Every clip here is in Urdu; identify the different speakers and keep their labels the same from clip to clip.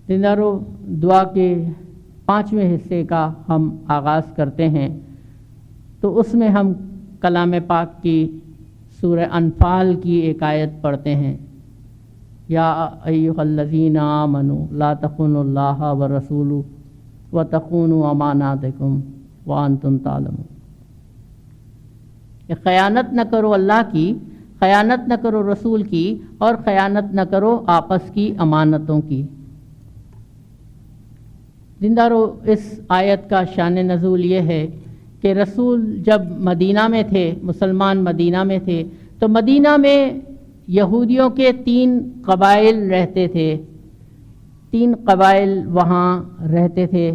Speaker 1: دیندارو، دعا کے 5ویں حصے کا ہم آغاز کرتے ہیں تو اس میں ہم کلام پاک کی سورہ انفال کی ایک آیت پڑھتے ہیں، یا ایھا الذین آمنوا لا تخونوا اللہ ورسولہ وتخونوا اماناتکم وانتم تعلمون، کہ خیانت نہ کرو اللہ کی، خیانت نہ کرو رسول کی، اور خیانت نہ کرو آپس کی امانتوں کی۔ دیندارو، اس آیت کا شان نزول یہ ہے کہ رسول جب مدینہ میں تھے، مسلمان مدینہ میں تھے، تو مدینہ میں یہودیوں کے 3 قبائل رہتے تھے۔ 3 قبائل وہاں رہتے تھے،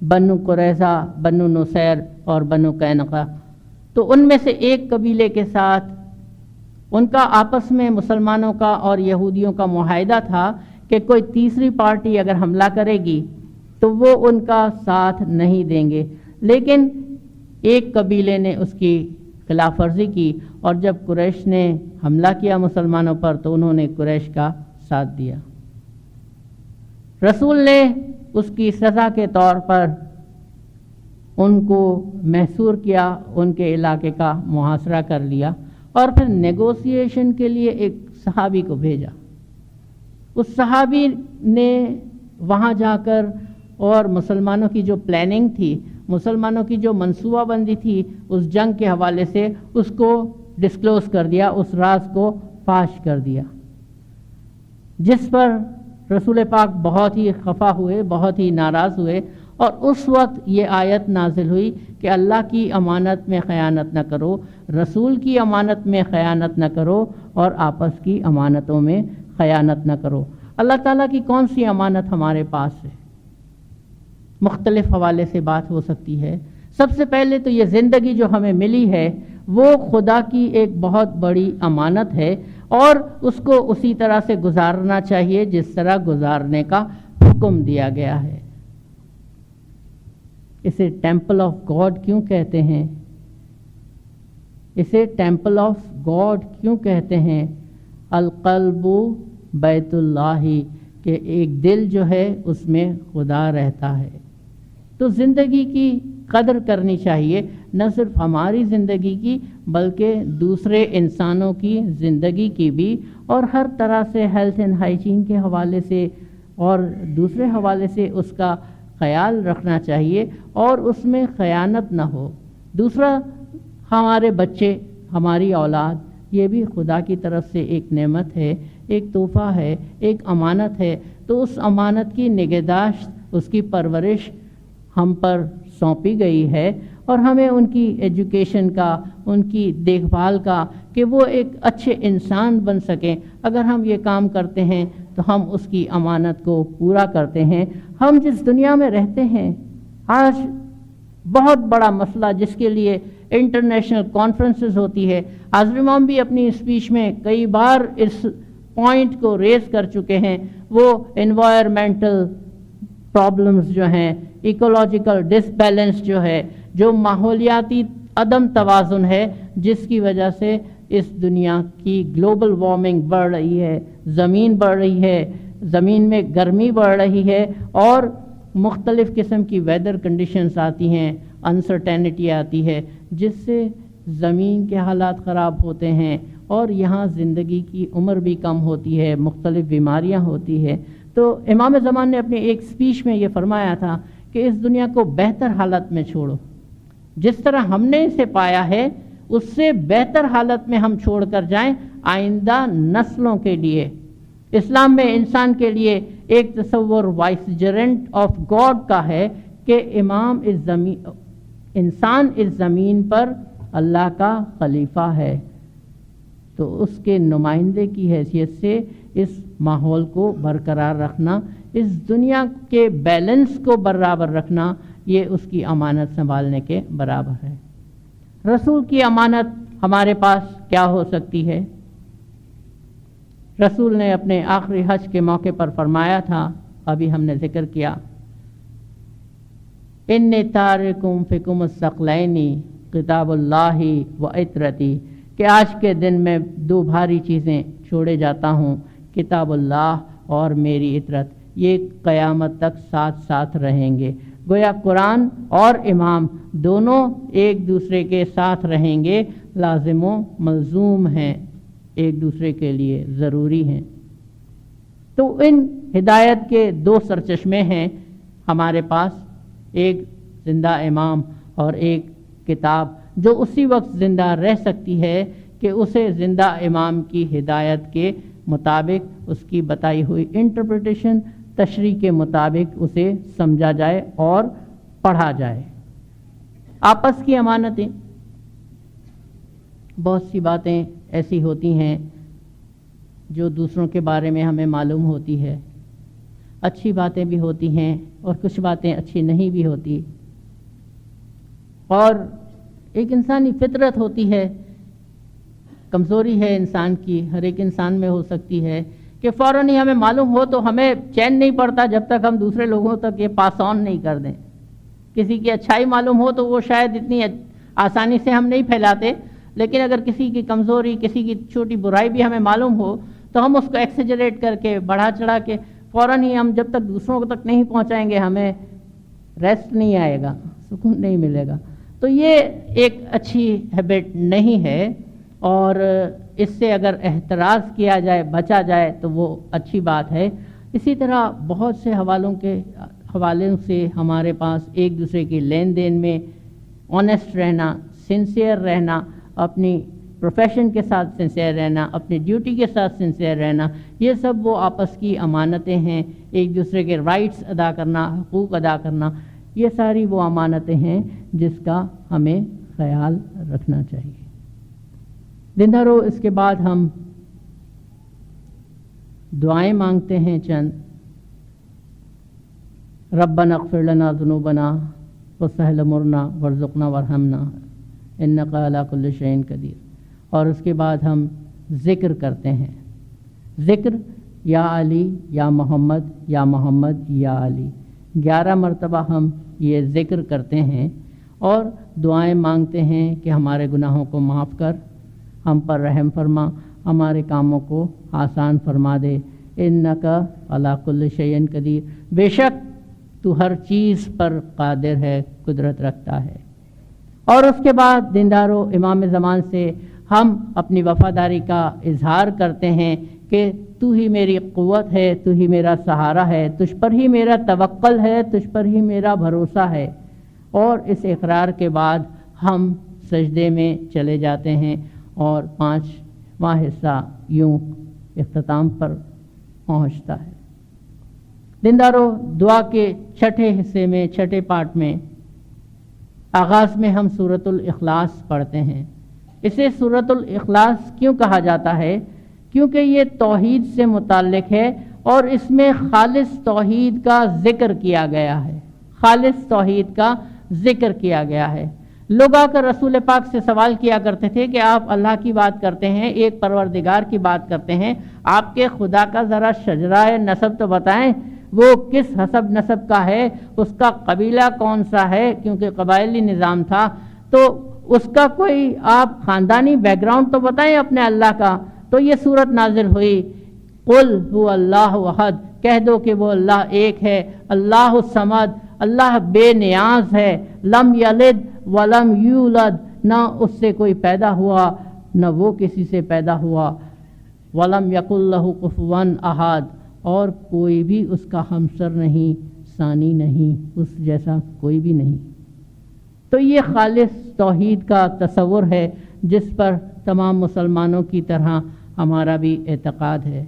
Speaker 1: بنو قریظہ، بنو نصیر اور بنو قینقاع۔ تو ان میں سے ایک قبیلے کے ساتھ ان کا آپس میں مسلمانوں کا اور یہودیوں کا معاہدہ تھا کہ کوئی تیسری پارٹی اگر حملہ کرے گی تو وہ ان کا ساتھ نہیں دیں گے، لیکن ایک قبیلے نے اس کی خلاف ورزی کی، اور جب قریش نے حملہ کیا مسلمانوں پر تو انہوں نے قریش کا ساتھ دیا۔ رسول نے اس کی سزا کے طور پر ان کو محصور کیا، ان کے علاقے کا محاصرہ کر لیا، اور پھر نیگوسیشن کے لیے ایک صحابی کو بھیجا۔ اس صحابی نے وہاں جا کر اور مسلمانوں کی جو پلاننگ تھی، مسلمانوں کی جو منصوبہ بندی تھی اس جنگ کے حوالے سے، اس کو ڈسکلوز کر دیا، اس راز کو فاش کر دیا، جس پر رسول پاک بہت ہی خفا ہوئے، بہت ہی ناراض ہوئے، اور اس وقت یہ آیت نازل ہوئی کہ اللہ کی امانت میں خیانت نہ کرو، رسول کی امانت میں خیانت نہ کرو، اور آپس کی امانتوں میں خیانت نہ کرو۔ اللہ تعالیٰ کی کون سی امانت ہمارے پاس ہے؟ مختلف حوالے سے بات ہو سکتی ہے۔ سب سے پہلے تو یہ زندگی جو ہمیں ملی ہے وہ خدا کی ایک بہت بڑی امانت ہے، اور اس کو اسی طرح سے گزارنا چاہیے جس طرح گزارنے کا حکم دیا گیا ہے۔ اسے ٹیمپل آف گاڈ کیوں کہتے ہیں؟ اسے ٹیمپل آف گاڈ کیوں کہتے ہیں؟ القلب بیت اللہ، کہ ایک دل جو ہے اس میں خدا رہتا ہے۔ تو زندگی کی قدر کرنی چاہیے، نہ صرف ہماری زندگی کی بلکہ دوسرے انسانوں کی زندگی کی بھی، اور ہر طرح سے ہیلتھ اینڈ ہائیجین کے حوالے سے اور دوسرے حوالے سے اس کا خیال رکھنا چاہیے، اور اس میں خیانت نہ ہو۔ دوسرا، ہمارے بچے، ہماری اولاد، یہ بھی خدا کی طرف سے ایک نعمت ہے، ایک تحفہ ہے، ایک امانت ہے۔ تو اس امانت کی نگہداشت، اس کی پرورش ہم پر سونپی گئی ہے، اور ہمیں ان کی ایجوکیشن کا، ان کی دیکھ بھال کا، کہ وہ ایک اچھے انسان بن سکیں، اگر ہم یہ کام کرتے ہیں تو ہم اس کی امانت کو پورا کرتے ہیں۔ ہم جس دنیا میں رہتے ہیں آج، بہت بڑا مسئلہ جس کے لیے انٹرنیشنل کانفرنسز ہوتی ہے، حاضر امام بھی اپنی اسپیچ میں کئی بار اس پوائنٹ کو ریز کر چکے ہیں، وہ انوائرمنٹل پرابلمز جو ہیں، ایکولوجیکل ڈس بیلنس جو ہے، جو ماحولیاتی عدم توازن ہے، جس کی وجہ سے اس دنیا کی گلوبل وارمنگ بڑھ رہی ہے، زمین بڑھ رہی ہے، زمین میں گرمی بڑھ رہی ہے، اور مختلف قسم کی ویدر کنڈیشنز آتی ہیں، انسرٹینٹی آتی ہے، جس سے زمین کے حالات خراب ہوتے ہیں، اور یہاں زندگی کی عمر بھی کم ہوتی ہے، مختلف بیماریاں ہوتی ہیں۔ تو امام زمان نے اپنی ایک اسپیچ میں یہ فرمایا تھا کہ اس دنیا کو بہتر حالت میں چھوڑو، جس طرح ہم نے اسے پایا ہے اس سے بہتر حالت میں ہم چھوڑ کر جائیں آئندہ نسلوں کے لیے۔ اسلام میں انسان کے لیے ایک تصور وائسجرنٹ آف گاڈ کا ہے کہ انسان اس زمین پر اللہ کا خلیفہ ہے، تو اس کے نمائندے کی حیثیت سے اس ماحول کو برقرار رکھنا، اس دنیا کے بیلنس کو برابر رکھنا، یہ اس کی امانت سنبھالنے کے برابر ہے۔ رسول کی امانت ہمارے پاس کیا ہو سکتی ہے؟ رسول نے اپنے آخری حج کے موقع پر فرمایا تھا، ابھی ہم نے ذکر کیا، انی تارکم فیکم الثقلین کتاب اللہ و عطرتی، کہ آج کے دن میں 2 بھاری چیزیں چھوڑے جاتا ہوں، کتاب اللہ اور میری عطرت۔ یہ قیامت تک ساتھ ساتھ رہیں گے۔ گویا قرآن اور امام دونوں ایک دوسرے کے ساتھ رہیں گے، لازم و ملزوم ہیں، ایک دوسرے کے لیے ضروری ہیں۔ تو ان ہدایت کے دو سرچشمے ہیں ہمارے پاس، ایک زندہ امام اور ایک کتاب جو اسی وقت زندہ رہ سکتی ہے کہ اسے زندہ امام کی ہدایت کے مطابق، اس کی بتائی ہوئی انٹرپریٹیشن، تشریح کے مطابق اسے سمجھا جائے اور پڑھا جائے۔ آپس کی امانتیں، بہت سی باتیں ایسی ہوتی ہیں جو دوسروں کے بارے میں ہمیں معلوم ہوتی ہے، اچھی باتیں بھی ہوتی ہیں اور کچھ باتیں اچھی نہیں بھی ہوتی، اور ایک انسانی فطرت ہوتی ہے، کمزوری ہے انسان کی، ہر ایک انسان میں ہو سکتی ہے کہ فوراً ہی ہمیں معلوم ہو تو ہمیں چین نہیں پڑتا جب تک ہم دوسرے لوگوں تک یہ پاس آن نہیں کر دیں۔ کسی کی اچھائی معلوم ہو تو وہ شاید اتنی آسانی سے ہم نہیں پھیلاتے، لیکن اگر کسی کی کمزوری، کسی کی چھوٹی برائی بھی ہمیں معلوم ہو تو ہم اس کو ایکسیجریٹ کر کے، بڑھا چڑھا کے فوراً ہی، ہم جب تک دوسروں تک نہیں پہنچائیں گے ہمیں ریسٹ نہیں آئے گا، سکون نہیں ملے گا۔ تو یہ ایک اچھی ہیبٹ نہیں ہے، اور اس سے اگر احتراز کیا جائے، بچا جائے تو وہ اچھی بات ہے۔ اسی طرح بہت سے حوالوں سے ہمارے پاس ایک دوسرے کی لین دین میں آنیسٹ رہنا، سنسیئر رہنا، اپنی پروفیشن کے ساتھ سنسیئر رہنا، اپنی ڈیوٹی کے ساتھ سنسیئر رہنا، یہ سب وہ آپس کی امانتیں ہیں۔ ایک دوسرے کے رائٹس ادا کرنا، حقوق ادا کرنا، یہ ساری وہ امانتیں ہیں جس کا ہمیں خیال رکھنا چاہیے۔ زندہ اس کے بعد ہم دعائیں مانگتے ہیں چند۔ ربنا اغفر لنا ذنوبنا وسهل امورنا وارزقنا وارحمنا انک علی کل شیء قدیر، اور اس کے بعد ہم ذکر کرتے ہیں۔ ذکر یا علی یا محمد یا محمد یا علی، 11 مرتبہ ہم یہ ذکر کرتے ہیں اور دعائیں مانگتے ہیں کہ ہمارے گناہوں کو معاف کر، ہم پر رحم فرما، ہمارے کاموں کو آسان فرما دے۔ انک علی کل شیء قدیر، بے شک تو ہر چیز پر قادر ہے، قدرت رکھتا ہے۔ اور اس کے بعد دیندارو امام زمان سے ہم اپنی وفاداری کا اظہار کرتے ہیں کہ تو ہی میری قوت ہے، تو ہی میرا سہارا ہے، تجھ پر ہی میرا توکل ہے، تجھ پر ہی میرا بھروسہ ہے۔ اور اس اقرار کے بعد ہم سجدے میں چلے جاتے ہیں اور 5واں حصہ یوں اختتام پر پہنچتا ہے۔ دیندارو دعا کے چھٹے حصے میں، چھٹے پارٹ میں، آغاز میں ہم سورۃ الاخلاص پڑھتے ہیں۔ اسے سورۃ الاخلاص کیوں کہا جاتا ہے؟ کیونکہ یہ توحید سے متعلق ہے اور اس میں خالص توحید کا ذکر کیا گیا ہے، خالص توحید کا ذکر کیا گیا ہے۔ لوگ آ کر رسول پاک سے سوال کیا کرتے تھے کہ آپ اللہ کی بات کرتے ہیں، ایک پروردگار کی بات کرتے ہیں، آپ کے خدا کا ذرا شجرہ نسب تو بتائیں، وہ کس حسب نسب کا ہے، اس کا قبیلہ کون سا ہے، کیونکہ قبائلی نظام تھا، تو اس کا کوئی آپ خاندانی بیک گراؤنڈ تو بتائیں اپنے اللہ کا۔ تو یہ صورت نازل ہوئی، قل هو اللہ احد، کہہ دو کہ وہ اللہ ایک ہے، اللہ الصمد، اللہ بے نیاز ہے، لم یلد ولم یولد، نہ اس سے کوئی پیدا ہوا نہ وہ کسی سے پیدا ہوا، ولم یکن لہ کفوا احد، اور کوئی بھی اس کا ہمسر نہیں، ثانی نہیں، اس جیسا کوئی بھی نہیں۔ تو یہ خالص توحید کا تصور ہے جس پر تمام مسلمانوں کی طرح ہمارا بھی اعتقاد ہے۔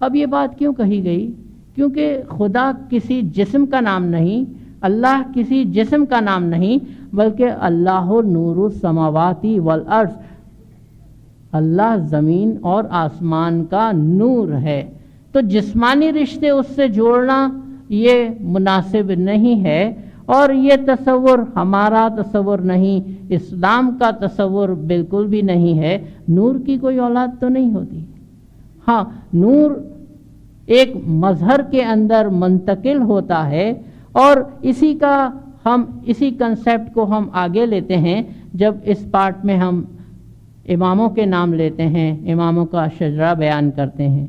Speaker 1: اب یہ بات کیوں کہی گئی؟ کیونکہ خدا کسی جسم کا نام نہیں، اللہ کسی جسم کا نام نہیں، بلکہ اللہ نور السماوات والارض، اللہ زمین اور آسمان کا نور ہے۔ تو جسمانی رشتے اس سے جوڑنا یہ مناسب نہیں ہے، اور یہ تصور ہمارا تصور نہیں، اسلام کا تصور بالکل بھی نہیں ہے۔ نور کی کوئی اولاد تو نہیں ہوتی، ہاں نور ایک مظہر کے اندر منتقل ہوتا ہے، اور اسی کنسیپٹ کو ہم آگے لیتے ہیں جب اس پارٹ میں ہم اماموں کے نام لیتے ہیں، اماموں کا شجرہ بیان کرتے ہیں۔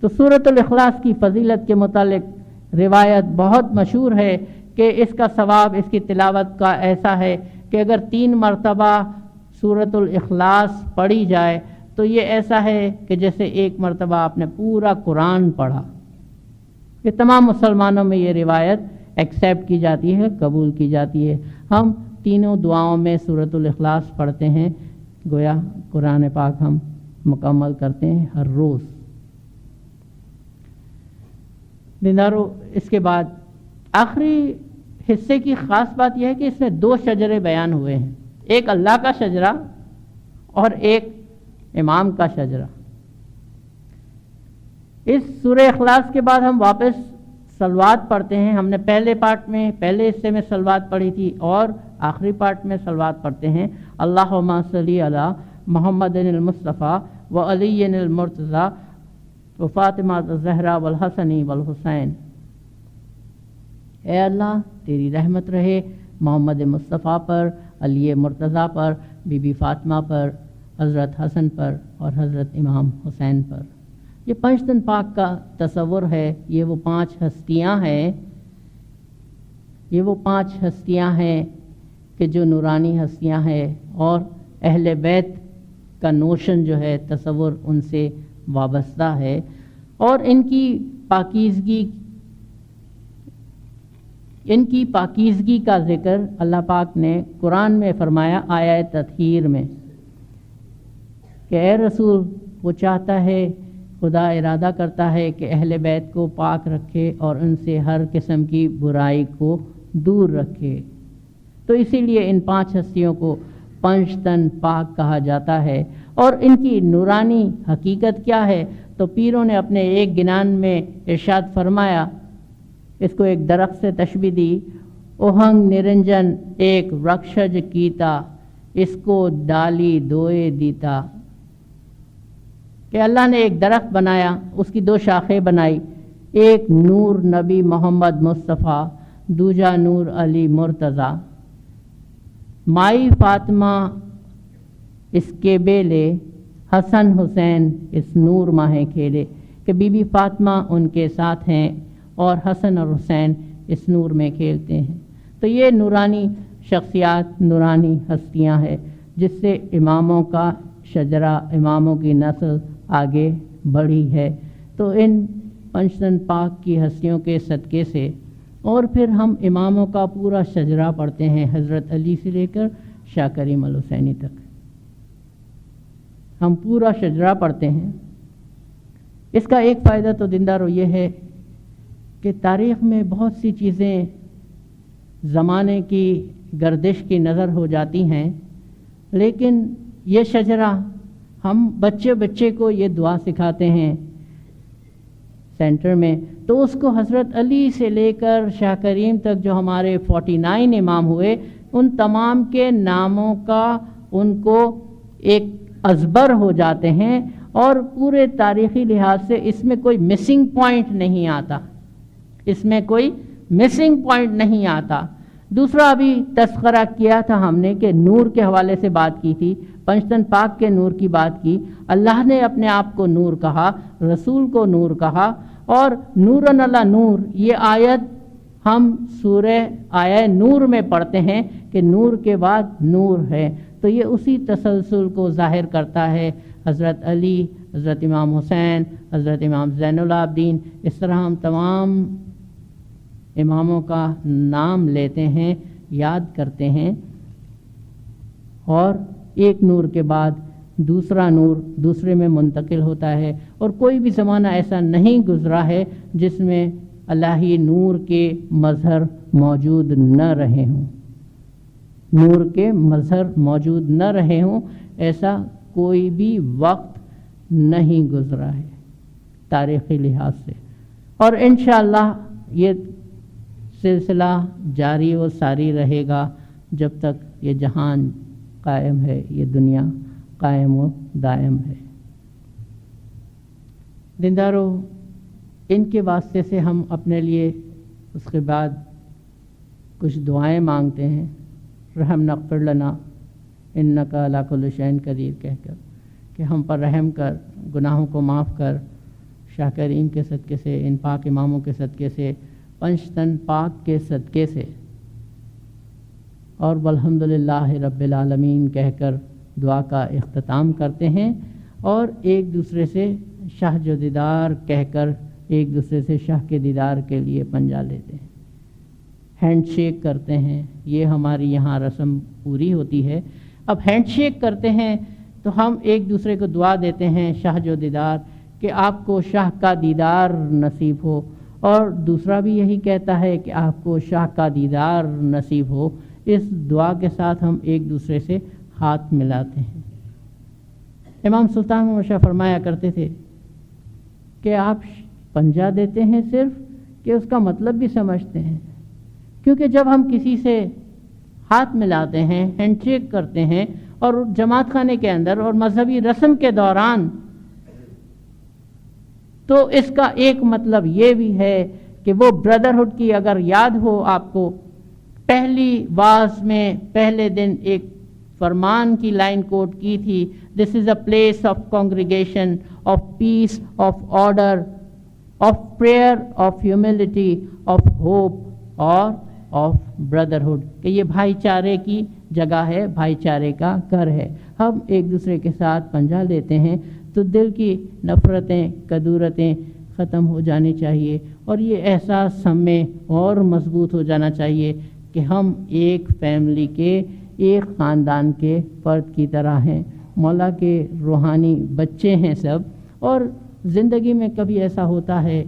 Speaker 1: تو تو سورۃ الاخلاص کی فضیلت کے متعلق روایت بہت مشہور ہے کہ اس کا ثواب اس کی تلاوت کا ایسا ہے کہ اگر 3 مرتبہ سورۃ الاخلاص پڑھی جائے تو یہ ایسا ہے کہ جیسے 1 مرتبہ آپ نے پورا قرآن پڑھا۔ یہ تمام مسلمانوں میں یہ روایت ایکسیپٹ کی جاتی ہے، قبول کی جاتی ہے۔ ہم تینوں دعاؤں میں سورۃ الاخلاص پڑھتے ہیں، گویا قرآن پاک ہم مکمل کرتے ہیں ہر روز۔ دیندارو، اس کے بعد آخری حصے کی خاص بات یہ ہے کہ اس میں 2 شجرے بیان ہوئے ہیں، ایک اللہ کا شجرہ اور ایک امام کا شجرہ۔ اس سورہ اخلاص کے بعد ہم واپس صلوات پڑھتے ہیں۔ ہم نے پہلے حصے میں صلوات پڑھی تھی اور آخری پارٹ میں صلوات پڑھتے ہیں۔ اللہم صلی علی محمد المصطفیٰ و علی المرتضی و فاطمہ الزہرا والحسن والحسین۔ اے اللہ، تیری رحمت رہے محمد مصطفیٰ پر، علی مرتضیٰ پر، بی بی فاطمہ پر، حضرت حسن پر اور حضرت امام حسین پر۔ یہ 5 تن پاک کا تصور ہے۔ یہ وہ 5 ہستیاں ہیں کہ جو نورانی ہستیاں ہیں، اور اہل بیت کا نوشن جو ہے، تصور ان سے وابستہ ہے، اور ان کی پاکیزگی کا ذکر اللہ پاک نے قرآن میں فرمایا آیہ تطہیر میں کہ اے رسول، وہ چاہتا ہے، خدا ارادہ کرتا ہے کہ اہل بیت کو پاک رکھے اور ان سے ہر قسم کی برائی کو دور رکھے۔ تو اسی لیے ان 5 ہستیوں کو 5 تن پاک کہا جاتا ہے۔ اور ان کی نورانی حقیقت کیا ہے؟ تو پیروں نے اپنے ایک گنان میں ارشاد فرمایا، اس کو ایک درخت سے تشبیہ دی، اوہنگ نرنجن ایک رکشج کیتا، اس کو ڈالی دوئے دیتا، کہ اللہ نے ایک درخت بنایا، اس کی 2 شاخیں بنائی، ایک نور نبی محمد مصطفیٰ، دوجا نور علی مرتضیٰ، مائی فاطمہ اس کے بیلے، حسن حسین اس نور ماہیں کھیلے، کہ بی بی فاطمہ ان کے ساتھ ہیں اور حسن اور حسین اس نور میں کھیلتے ہیں۔ تو یہ نورانی شخصیات، نورانی ہستیاں ہیں، جس سے اماموں کا شجرہ، اماموں کی نسل آگے بڑھی ہے۔ تو ان 5 تن پاک کی ہستیوں کے صدقے سے، اور پھر ہم اماموں کا پورا شجرہ پڑھتے ہیں، حضرت علی سے لے کر شاہ کریم الحسینی تک ہم پورا شجرہ پڑھتے ہیں۔ اس کا ایک فائدہ تو دیندارو یہ ہے کہ تاریخ میں بہت سی چیزیں زمانے کی گردش کی نظر ہو جاتی ہیں، لیکن یہ شجرہ ہم بچے کو یہ دعا سکھاتے ہیں سینٹر میں، تو اس کو حضرت علی سے لے کر شاہ کریم تک جو ہمارے 49 امام ہوئے، ان تمام کے ناموں کا ان کو ایک ازبر ہو جاتے ہیں، اور پورے تاریخی لحاظ سے اس میں کوئی مسنگ پوائنٹ نہیں آتا۔ دوسرا ابھی تذکرہ کیا تھا ہم نے کہ نور کے حوالے سے بات کی تھی، 5 تن پاک کے نور کی بات کی۔ اللہ نے اپنے آپ کو نور کہا، رسول کو نور کہا، اور نورن علی نور، یہ آیت ہم سورہ آیہ نور میں پڑھتے ہیں کہ نور کے بعد نور ہے، تو یہ اسی تسلسل کو ظاہر کرتا ہے۔ حضرت علی، حضرت امام حسین، حضرت امام زین العابدین، اس طرح ہم تمام اماموں کا نام لیتے ہیں، یاد کرتے ہیں، اور ایک نور کے بعد دوسرا نور دوسرے میں منتقل ہوتا ہے، اور کوئی بھی زمانہ ایسا نہیں گزرا ہے جس میں الہی نور کے مظہر موجود نہ رہے ہوں، ایسا کوئی بھی وقت نہیں گزرا ہے تاریخی لحاظ سے۔ اور انشاءاللہ یہ سلسلہ جاری و ساری رہے گا جب تک یہ جہان قائم ہے، یہ دنیا قائم و دائم ہے۔ دیندارو، ان کے واسطے سے ہم اپنے لیے اس کے بعد کچھ دعائیں مانگتے ہیں، رحم اغفر لنا انک علی کل شیء قدیر کہہ کر، کہ ہم پر رحم کر، گناہوں کو معاف کر، شاہ کریم کے صدقے سے، ان پاک اماموں کے صدقے سے، پنجتن پاک کے صدقے سے، اور والحمدللہ رب العالمین کہہ کر دعا کا اختتام کرتے ہیں، اور ایک دوسرے سے شاہ جو دیدار کہہ کر ایک دوسرے سے شاہ کے دیدار کے لیے پنجہ لیتے ہیں، ہینڈ شیک کرتے ہیں۔ یہ ہماری یہاں رسم پوری ہوتی ہے۔ اب ہینڈ شیک کرتے ہیں تو ہم ایک دوسرے کو دعا دیتے ہیں شاہ جو دیدار کہ آپ کو شاہ کا دیدار نصیب ہو، اور دوسرا بھی یہی کہتا ہے کہ آپ کو شاہ کا دیدار نصیب ہو۔ اس دعا کے ساتھ ہم ایک دوسرے سے ہاتھ ملاتے ہیں۔ امام سلطان محمد شاہ فرمایا کرتے تھے کہ آپ پنجہ دیتے ہیں صرف کہ اس کا مطلب بھی سمجھتے ہیں، کیونکہ جب ہم کسی سے ہاتھ ملاتے ہیں، ہینڈ شیک کرتے ہیں، اور جماعت خانے کے اندر اور مذہبی رسم کے دوران، تو اس کا ایک مطلب یہ بھی ہے کہ وہ بردرہڈ کی اگر یاد ہو آپ کو، پہلی واز میں پہلے دن ایک فرمان کی لائن کوٹ کی تھی، this is a place of congregation, of peace, of order, of prayer, of humility, of hope اور آف بردرہڈ، کہ یہ بھائی چارے کی جگہ ہے، بھائی چارے کا گھر ہے۔ ہم ایک دوسرے کے ساتھ پنجہ لیتے ہیں تو دل کی نفرتیں، کدورتیں ختم ہو جانی چاہیے، اور یہ احساس ہم میں اور مضبوط ہو جانا چاہیے کہ ہم ایک فیملی کے، ایک خاندان کے فرد کی طرح ہیں، مولا کے روحانی بچے ہیں سب۔ اور زندگی میں کبھی ایسا ہوتا ہے،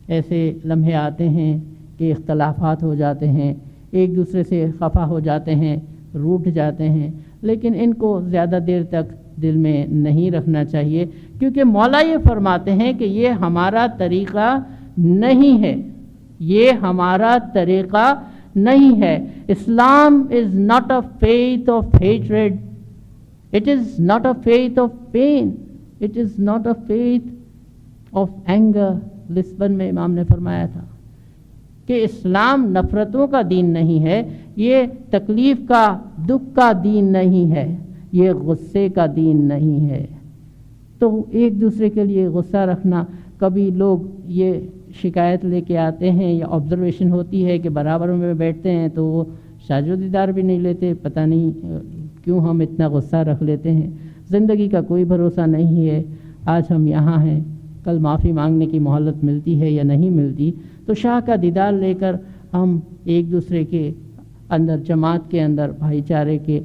Speaker 1: ایسے لمحے آتے ہیں کہ اختلافات ہو جاتے ہیں، ایک دوسرے سے خفا ہو جاتے ہیں، روٹھ جاتے ہیں، لیکن ان کو زیادہ دیر تک دل میں نہیں رکھنا چاہیے، کیونکہ مولا یہ فرماتے ہیں کہ یہ ہمارا طریقہ نہیں ہے، یہ ہمارا طریقہ نہیں ہے۔ Islam is not a faith of hatred, it is not a faith of pain, it is not a faith of anger. Lisbon میں امام نے فرمایا تھا کہ اسلام نفرتوں کا دین نہیں ہے، یہ تکلیف کا، دکھ کا دین نہیں ہے، یہ غصے کا دین نہیں ہے۔ تو ایک دوسرے کے لیے غصہ رکھنا، کبھی لوگ یہ شکایت لے کے آتے ہیں یا آبزرویشن ہوتی ہے کہ برابر میں بیٹھتے ہیں تو وہ شاہ و دیدار بھی نہیں لیتے، پتہ نہیں کیوں ہم اتنا غصہ رکھ لیتے ہیں۔ زندگی کا کوئی بھروسہ نہیں ہے، آج ہم یہاں ہیں، کل معافی مانگنے کی مہلت ملتی ہے یا نہیں ملتی۔ تو شاہ کا دیدار لے کر ہم ایک دوسرے کے اندر، جماعت کے اندر بھائی چارے کے،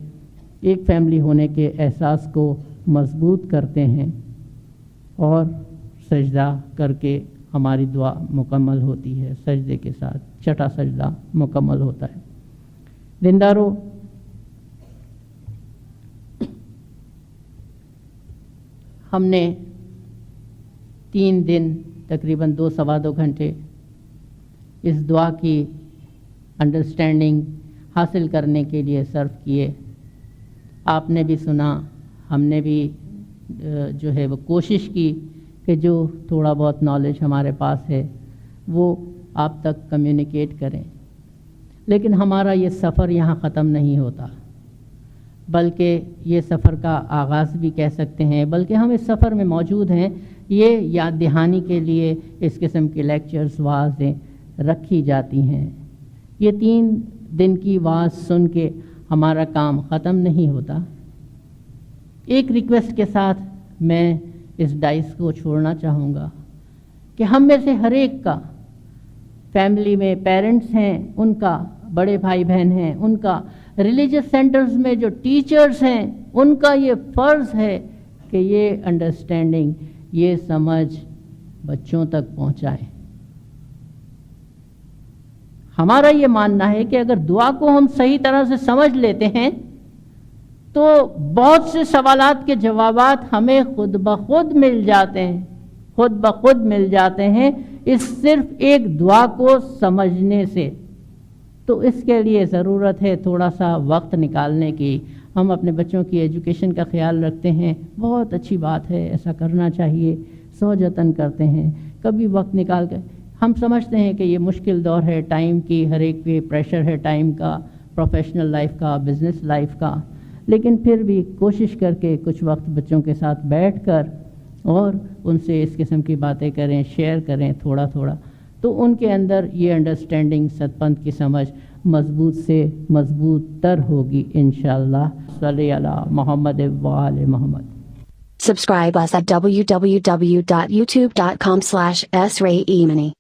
Speaker 1: ایک فیملی ہونے کے احساس کو مضبوط کرتے ہیں، اور سجدہ کر کے ہماری دعا مکمل ہوتی ہے، سجدے کے ساتھ چھٹا سجدہ مکمل ہوتا ہے۔ دیندارو، ہم نے 3 دن تقریباً 2 سوا 2 گھنٹے اس دعا کی انڈرسٹینڈنگ حاصل کرنے کے لیے صرف کیے۔ آپ نے بھی سنا، ہم نے بھی جو ہے وہ کوشش کی کہ جو تھوڑا بہت نالج ہمارے پاس ہے وہ آپ تک کمیونیکیٹ کریں، لیکن ہمارا یہ سفر یہاں ختم نہیں ہوتا، بلکہ یہ سفر کا آغاز بھی کہہ سکتے ہیں، بلکہ ہم اس سفر میں موجود ہیں۔ یہ یاد دہانی کے لیے اس قسم کے لیکچرز، وعظیں رکھی جاتی ہیں۔ یہ 3 دن کی وعظ سن کے ہمارا کام ختم نہیں ہوتا۔ ایک ریکویسٹ کے ساتھ میں اس ڈائس کو چھوڑنا چاہوں گا کہ ہم میں سے ہر ایک کا، فیملی میں پیرنٹس ہیں ان کا، بڑے بھائی بہن ہیں ان کا، ریلیجس سینٹرز میں جو ٹیچرز ہیں ان کا یہ فرض ہے کہ یہ انڈرسٹینڈنگ، یہ سمجھ بچوں تک پہنچائیں۔ ہمارا یہ ماننا ہے کہ اگر دعا کو ہم صحیح طرح سے سمجھ لیتے ہیں تو بہت سے سوالات کے جوابات ہمیں خود بخود مل جاتے ہیں، خود بخود مل جاتے ہیں، اس صرف ایک دعا کو سمجھنے سے۔ تو اس کے لیے ضرورت ہے تھوڑا سا وقت نکالنے کی۔ ہم اپنے بچوں کی ایجوکیشن کا خیال رکھتے ہیں، بہت اچھی بات ہے، ایسا کرنا چاہیے، سوجتن کرتے ہیں، کبھی وقت نکال کر۔ ہم سمجھتے ہیں کہ یہ مشکل دور ہے، ٹائم کی ہر ایک پہ پریشر ہے، ٹائم کا، پروفیشنل لائف کا، بزنس لائف کا، لیکن پھر بھی کوشش کر کے کچھ وقت بچوں کے ساتھ بیٹھ کر اور ان سے اس قسم کی باتیں کریں، شیئر کریں تھوڑا تھوڑا، تو ان کے اندر یہ انڈرسٹینڈنگ ستپنتھ کی سمجھ مضبوط سے مضبوط تر ہوگی انشاءاللہ۔ صلی علی محمد و آل محمد۔
Speaker 2: Subscribe us at www.youtube.com/srayemani.